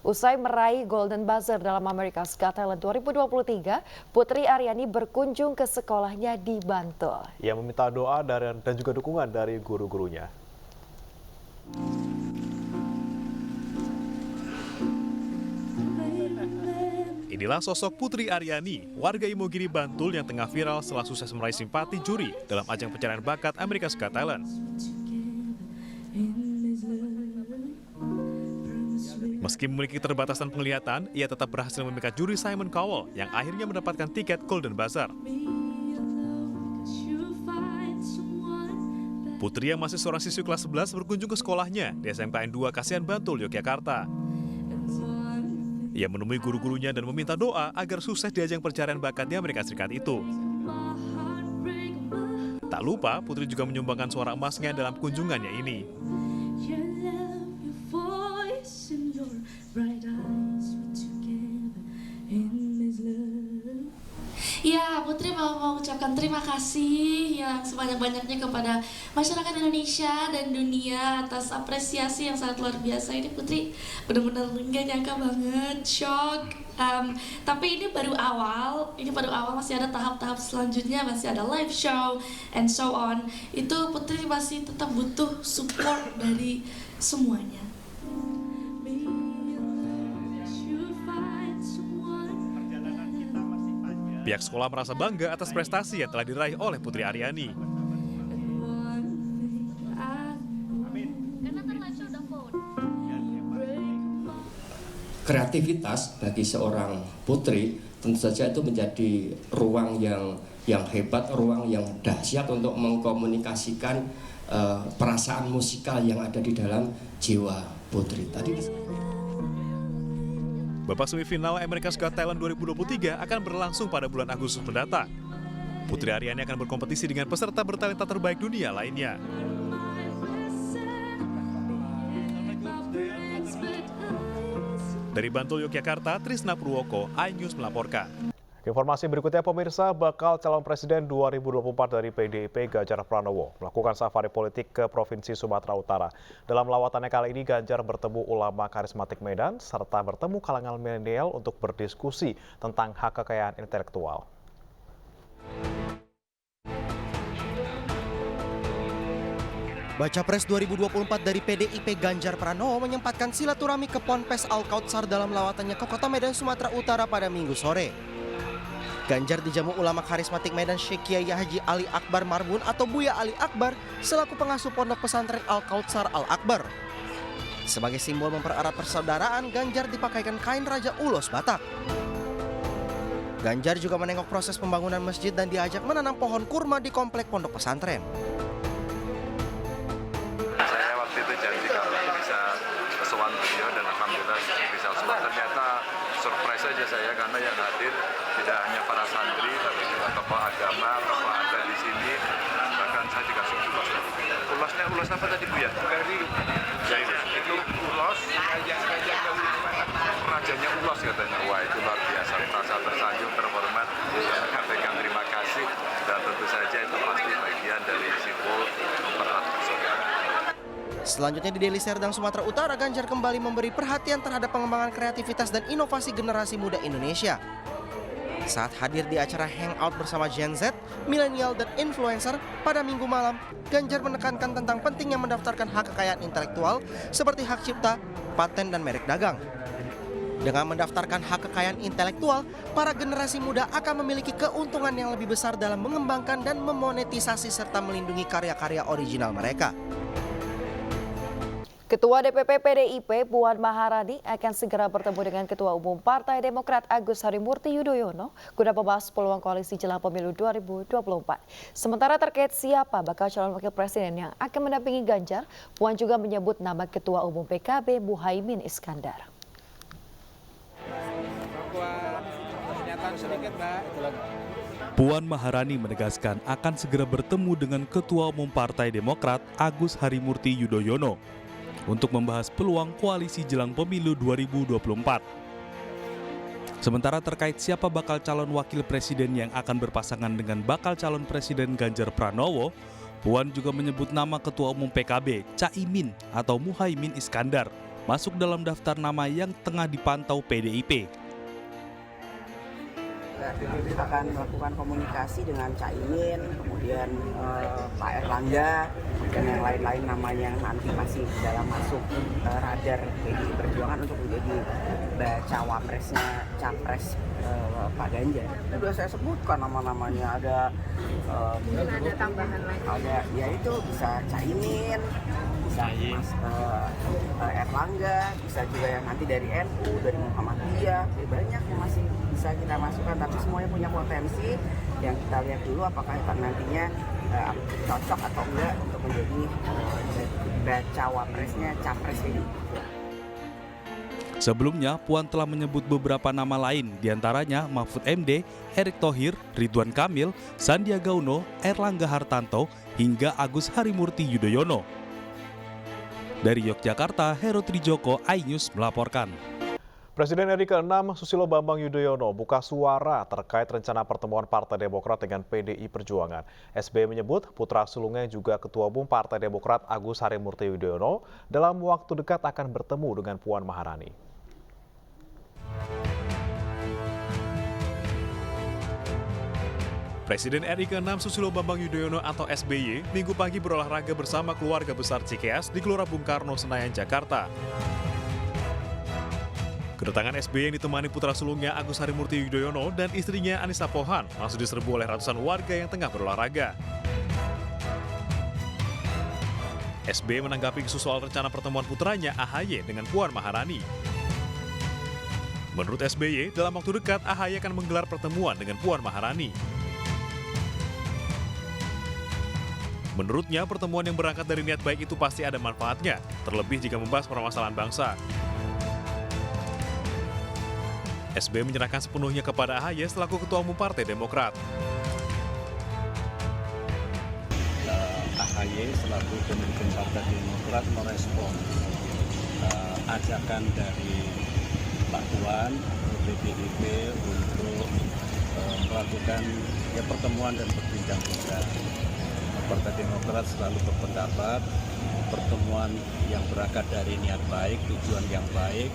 Usai meraih Golden Buzzer dalam America's Got Talent 2023, Putri Aryani berkunjung ke sekolahnya di Bantul. Ia meminta doa dan juga dukungan dari guru-gurunya. Inilah sosok Putri Aryani, warga Imogiri Bantul yang tengah viral setelah sukses meraih simpati juri dalam ajang pencarian bakat America's Got Talent. Meski memiliki keterbatasan penglihatan, ia tetap berhasil memikat juri Simon Cowell yang akhirnya mendapatkan tiket Golden Buzzer. Putri yang masih seorang siswi kelas 11 berkunjung ke sekolahnya di SMKN 2 Kasihan Bantul, Yogyakarta. Ia menemui guru-gurunya dan meminta doa agar sukses di ajang pencarian bakat di Amerika Serikat itu. Tak lupa, Putri juga menyumbangkan suara emasnya dalam kunjungannya ini. Ya, Putri mau ucapkan terima kasih yang sebanyak-banyaknya kepada masyarakat Indonesia dan dunia atas apresiasi yang sangat luar biasa. Ini Putri benar-benar nggak nyangka banget, shock. Tapi ini baru awal, masih ada tahap-tahap selanjutnya, masih ada live show and so on. Itu Putri masih tetap butuh support dari semuanya. Pihak sekolah merasa bangga atas prestasi yang telah diraih oleh Putri Aryani. Kreativitas bagi seorang putri tentu saja itu menjadi ruang yang hebat, ruang yang dahsyat untuk mengkomunikasikan perasaan musikal yang ada di dalam jiwa putri. Babak semifinal America's Got Talent 2023 akan berlangsung pada bulan Agustus mendatang. Putri Aryani akan berkompetisi dengan peserta bertalenta terbaik dunia lainnya. Dari Bantul, Yogyakarta, Trisna Purwoko, iNews melaporkan. Informasi berikutnya, pemirsa, bakal calon presiden 2024 dari PDIP Ganjar Pranowo melakukan safari politik ke Provinsi Sumatera Utara. Dalam lawatannya kali ini, Ganjar bertemu ulama karismatik Medan serta bertemu kalangan milenial untuk berdiskusi tentang hak kekayaan intelektual. Baca Pres 2024 dari PDIP Ganjar Pranowo menyempatkan silaturahmi ke Ponpes Al-Kautsar dalam lawatannya ke Kota Medan, Sumatera Utara pada Minggu sore. Ganjar dijamu ulama karismatik Medan Syekh Kiai Haji Ali Akbar Marbun atau Buya Ali Akbar selaku pengasuh pondok pesantren Al-Kautsar Al-Akbar. Sebagai simbol mempererat persaudaraan, Ganjar dipakaikan kain Raja Ulos Batak. Ganjar juga menengok proses pembangunan masjid dan diajak menanam pohon kurma di komplek pondok pesantren. Saya waktu itu janji kalau bisa kesowan beliau dan alhamdulillah bisa sowan. Ternyata surprise saja saya karena yang hadir tidak hanya para santri tapi juga tokoh agama, tokoh ada di sini. Bahkan saya dikasih ulos. Ulos apa tadi Bu ya? Itu ulos rajanya ulos katanya. Wah, itu luar biasa, merasa tersanjung, terhormat. Saya sampaikan terima kasih dan tentu saja itu pasti bagian dari simbol mempererat persaudaraan. Selanjutnya di Deli Serdang, Sumatera Utara, Ganjar kembali memberi perhatian terhadap pengembangan kreativitas dan inovasi generasi muda Indonesia. Saat hadir di acara Hangout bersama Gen Z, milenial dan influencer pada Minggu malam, Ganjar menekankan tentang pentingnya mendaftarkan hak kekayaan intelektual seperti hak cipta, paten, dan merek dagang. Dengan mendaftarkan hak kekayaan intelektual, para generasi muda akan memiliki keuntungan yang lebih besar dalam mengembangkan dan memonetisasi serta melindungi karya-karya original mereka. Ketua DPP PDIP Puan Maharani akan segera bertemu dengan Ketua Umum Partai Demokrat Agus Harimurti Yudhoyono guna membahas peluang koalisi jelang pemilu 2024. Sementara terkait siapa bakal calon wakil presiden yang akan mendampingi Ganjar, Puan juga menyebut nama Ketua Umum PKB Muhaimin Iskandar. Puan Maharani menegaskan akan segera bertemu dengan Ketua Umum Partai Demokrat Agus Harimurti Yudhoyono untuk membahas peluang koalisi jelang pemilu 2024. Sementara terkait siapa bakal calon wakil presiden yang akan berpasangan dengan bakal calon presiden Ganjar Pranowo, Puan juga menyebut nama Ketua Umum PKB Caimin atau Muhaimin Iskandar masuk dalam daftar nama yang tengah dipantau PDIP. PDIP akan melakukan komunikasi dengan Caimin, kemudian Pak Erlangga, dan yang lain-lain namanya yang nanti masih dalam masuk radar PDI Perjuangan untuk menjadi cawapresnya capres Pak Ganjar. Sudah saya sebutkan nama-namanya, ada tambahan lagi. Ada yaitu bisa Caimin, bisa Mas Erlangga, bisa juga yang nanti dari NU, dari Muhammadiyah, banyak yang masih bisa kita masukkan, tapi semuanya punya potensi. Yang kita lihat dulu apakah nantinya cocok atau enggak untuk menjadi cawapresnya capres ini. Sebelumnya, Puan telah menyebut beberapa nama lain, diantaranya Mahfud MD, Erick Thohir, Ridwan Kamil, Sandiaga Uno, Erlangga Hartanto, hingga Agus Harimurti Yudhoyono. Dari Yogyakarta, Heru Trijoko, iNews melaporkan. Presiden RI ke-6 Susilo Bambang Yudhoyono buka suara terkait rencana pertemuan Partai Demokrat dengan PDI Perjuangan. SBY menyebut putra sulungnya juga Ketua Umum Partai Demokrat Agus Harimurti Yudhoyono dalam waktu dekat akan bertemu dengan Puan Maharani. Presiden RI ke-6 Susilo Bambang Yudhoyono atau SBY Minggu pagi berolahraga bersama keluarga besar Cikeas di Gelora Bung Karno, Senayan, Jakarta. Kedatangan SBY yang ditemani putra sulungnya Agus Harimurti Yudhoyono dan istrinya Anissa Pohan langsung diserbu oleh ratusan warga yang tengah berolahraga. SBY menanggapi isu soal rencana pertemuan putranya AHY dengan Puan Maharani. Menurut SBY, dalam waktu dekat AHY akan menggelar pertemuan dengan Puan Maharani. Menurutnya, pertemuan yang berangkat dari niat baik itu pasti ada manfaatnya, terlebih jika membahas permasalahan bangsa. SBY menyerahkan sepenuhnya kepada AHY selaku Ketua Umum Partai Demokrat. AHY selaku pemimpin Partai Demokrat merespon ajakan dari Pak Puan, PDIP untuk melakukan pertemuan dan berbincang-bincang. Partai Demokrat selalu berpendapat pertemuan yang berangkat dari niat baik, tujuan yang baik,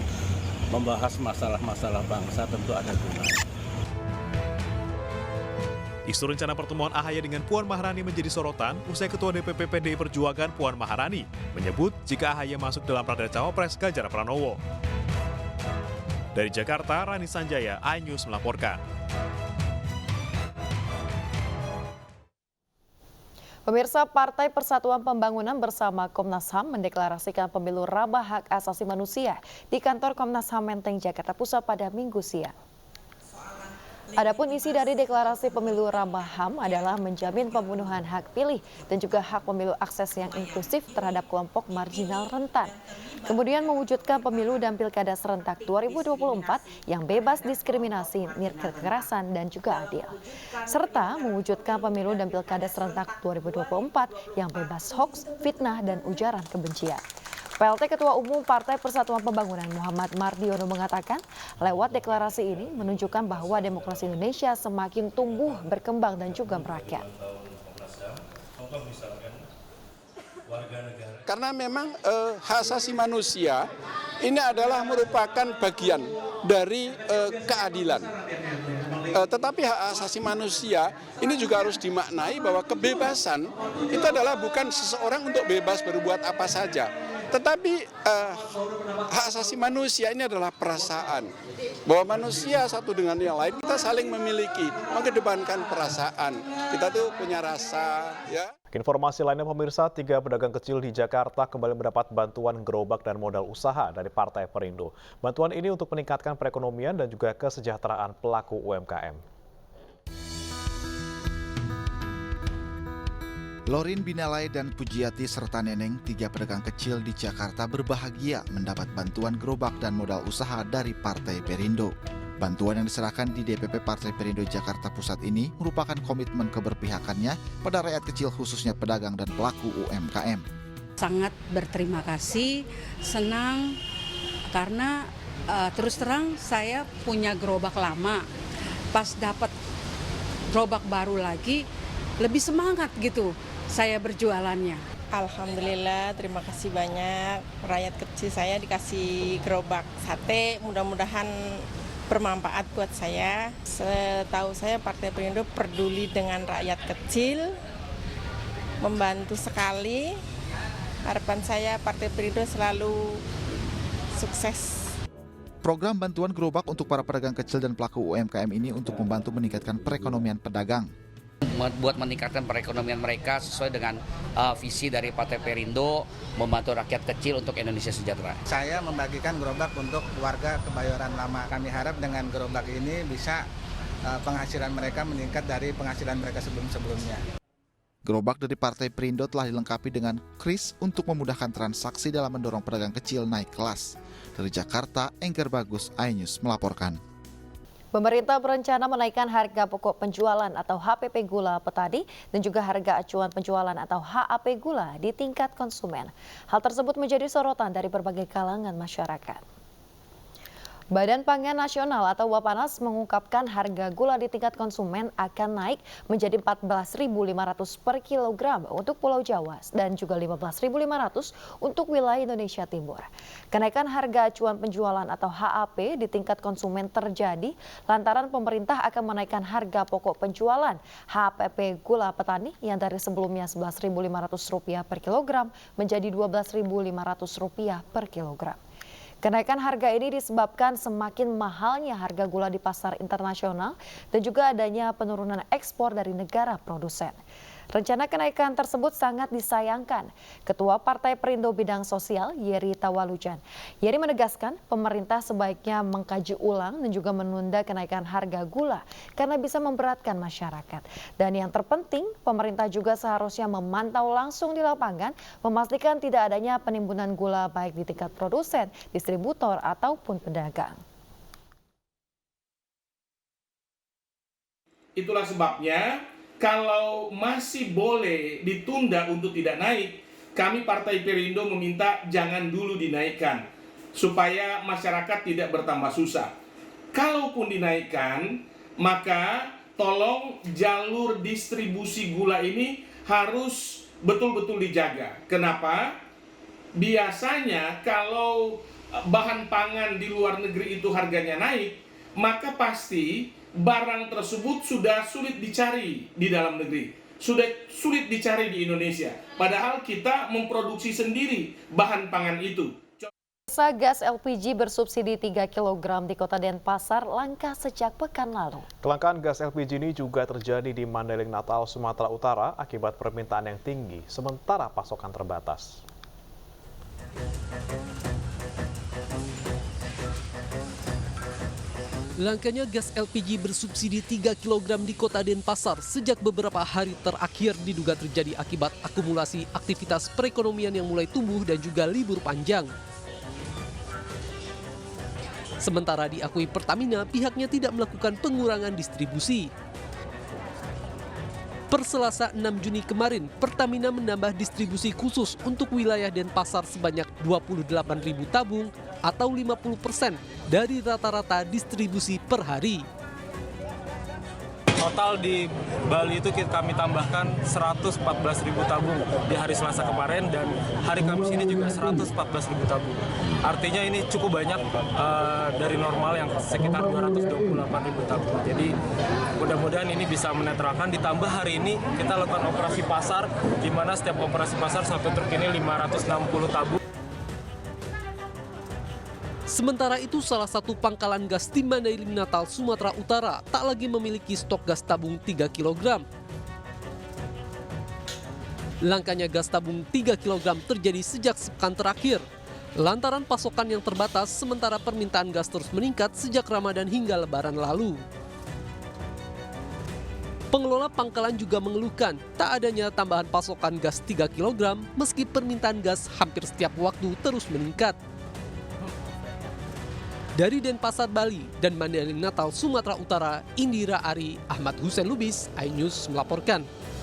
membahas masalah-masalah bangsa tentu ada gunanya. Isu rencana pertemuan AHY dengan Puan Maharani menjadi sorotan usai Ketua DPP PDI Perjuangan Puan Maharani menyebut jika AHY masuk dalam radar cawapres Ganjar Pranowo. Dari Jakarta, Rani Sanjaya, iNews melaporkan. Pemirsa, Partai Persatuan Pembangunan bersama Komnas HAM mendeklarasikan pemilu Raba Hak Asasi Manusia di kantor Komnas HAM Menteng, Jakarta Pusat pada Minggu siang. Adapun isi dari deklarasi pemilu Raba HAM adalah menjamin pemenuhan hak pilih dan juga hak pemilu akses yang inklusif terhadap kelompok marginal rentan. Kemudian mewujudkan pemilu dan pilkada serentak 2024 yang bebas diskriminasi, kekerasan dan juga adil. Serta mewujudkan pemilu dan pilkada serentak 2024 yang bebas hoaks, fitnah dan ujaran kebencian. PLT Ketua Umum Partai Persatuan Pembangunan Muhammad Mardiono mengatakan, lewat deklarasi ini menunjukkan bahwa demokrasi Indonesia semakin tumbuh, berkembang dan juga merakyat. Karena memang hak asasi manusia ini adalah merupakan bagian dari keadilan. Tetapi hak asasi manusia ini juga harus dimaknai bahwa kebebasan itu adalah bukan seseorang untuk bebas berbuat apa saja. Tetapi hak asasi manusia ini adalah perasaan. Bahwa manusia satu dengan yang lain, kita saling memiliki, mengedepankan perasaan. Kita tuh punya rasa, ya. Informasi lainnya pemirsa, 3 pedagang kecil di Jakarta kembali mendapat bantuan gerobak dan modal usaha dari Partai Perindo. Bantuan ini untuk meningkatkan perekonomian dan juga kesejahteraan pelaku UMKM. Lorin Binalai dan Pujiati serta Neneng, 3 pedagang kecil di Jakarta berbahagia mendapat bantuan gerobak dan modal usaha dari Partai Perindo. Bantuan yang diserahkan di DPP Partai Perindo Jakarta Pusat ini merupakan komitmen keberpihakannya pada rakyat kecil khususnya pedagang dan pelaku UMKM. Sangat berterima kasih, senang karena terus terang saya punya gerobak lama. Pas dapat gerobak baru lagi lebih semangat gitu saya berjualannya. Alhamdulillah, terima kasih banyak. Rakyat kecil saya dikasih gerobak sate, mudah-mudahan bermanfaat buat saya. Setahu saya Partai Perindo peduli dengan rakyat kecil, membantu sekali. Harapan saya Partai Perindo selalu sukses. Program bantuan gerobak untuk para pedagang kecil dan pelaku UMKM ini untuk membantu meningkatkan perekonomian pedagang. Buat meningkatkan perekonomian mereka sesuai dengan visi dari Partai Perindo, membantu rakyat kecil untuk Indonesia sejahtera. Saya membagikan gerobak untuk warga Kebayoran Lama. Kami harap dengan gerobak ini bisa penghasilan mereka meningkat dari penghasilan mereka sebelum-sebelumnya. Gerobak dari Partai Perindo telah dilengkapi dengan kris untuk memudahkan transaksi dalam mendorong pedagang kecil naik kelas. Dari Jakarta, Enggar Bagus, iNews melaporkan. Pemerintah berencana menaikkan harga pokok penjualan atau HPP gula petani dan juga harga acuan penjualan atau HAP gula di tingkat konsumen. Hal tersebut menjadi sorotan dari berbagai kalangan masyarakat. Badan Pangan Nasional atau Bapanas mengungkapkan harga gula di tingkat konsumen akan naik menjadi Rp14.500 per kilogram untuk Pulau Jawa dan juga Rp15.500 untuk wilayah Indonesia Timur. Kenaikan harga acuan penjualan atau HAP di tingkat konsumen terjadi lantaran pemerintah akan menaikkan harga pokok penjualan HPP gula petani yang dari sebelumnya Rp11.500 per kilogram menjadi Rp12.500 per kilogram. Kenaikan harga ini disebabkan semakin mahalnya harga gula di pasar internasional dan juga adanya penurunan ekspor dari negara produsen. Rencana kenaikan tersebut sangat disayangkan. Ketua Partai Perindo Bidang Sosial, Yeri Tawalujan. Yeri menegaskan pemerintah sebaiknya mengkaji ulang dan juga menunda kenaikan harga gula karena bisa memberatkan masyarakat. Dan yang terpenting, pemerintah juga seharusnya memantau langsung di lapangan, memastikan tidak adanya penimbunan gula baik di tingkat produsen, distributor, ataupun pedagang. Itulah sebabnya kalau masih boleh ditunda untuk tidak naik, kami Partai Perindo meminta jangan dulu dinaikkan, supaya masyarakat tidak bertambah susah. Kalaupun dinaikkan, maka tolong jalur distribusi gula ini harus betul-betul dijaga. Kenapa? Biasanya kalau bahan pangan di luar negeri itu harganya naik, maka pasti barang tersebut sudah sulit dicari di dalam negeri, sudah sulit dicari di Indonesia. Padahal kita memproduksi sendiri bahan pangan itu. Gas LPG bersubsidi 3 kg di Kota Denpasar langka sejak pekan lalu. Kelangkaan gas LPG ini juga terjadi di Mandailing, Natal, Sumatera Utara akibat permintaan yang tinggi, sementara pasokan terbatas. Langkanya gas LPG bersubsidi 3 kg di Kota Denpasar sejak beberapa hari terakhir diduga terjadi akibat akumulasi aktivitas perekonomian yang mulai tumbuh dan juga libur panjang. Sementara diakui Pertamina, pihaknya tidak melakukan pengurangan distribusi. Per Selasa 6 Juni kemarin, Pertamina menambah distribusi khusus untuk wilayah Denpasar sebanyak 28.000 tabung atau 50% dari rata-rata distribusi per hari. Total di Bali itu kami tambahkan 114.000 tabung di hari Selasa kemarin dan hari Kamis ini juga 114.000 tabung. Artinya ini cukup banyak dari normal yang sekitar 228.000 tabung. Jadi mudah-mudahan ini bisa menetralkan. Ditambah hari ini kita lakukan operasi pasar, di mana setiap operasi pasar satu truk ini 560 tabung. Sementara itu, salah satu pangkalan gas di Mandailing, Natal, Sumatera Utara tak lagi memiliki stok gas tabung 3 kg. Langkanya gas tabung 3 kg terjadi sejak sepekan terakhir. Lantaran pasokan yang terbatas, sementara permintaan gas terus meningkat sejak Ramadan hingga Lebaran lalu. Pengelola pangkalan juga mengeluhkan tak adanya tambahan pasokan gas 3 kg meski permintaan gas hampir setiap waktu terus meningkat. Dari Denpasar, Bali, dan Mandailing, Natal, Sumatera Utara, Indira Ari, Ahmad Hussein Lubis, iNews melaporkan.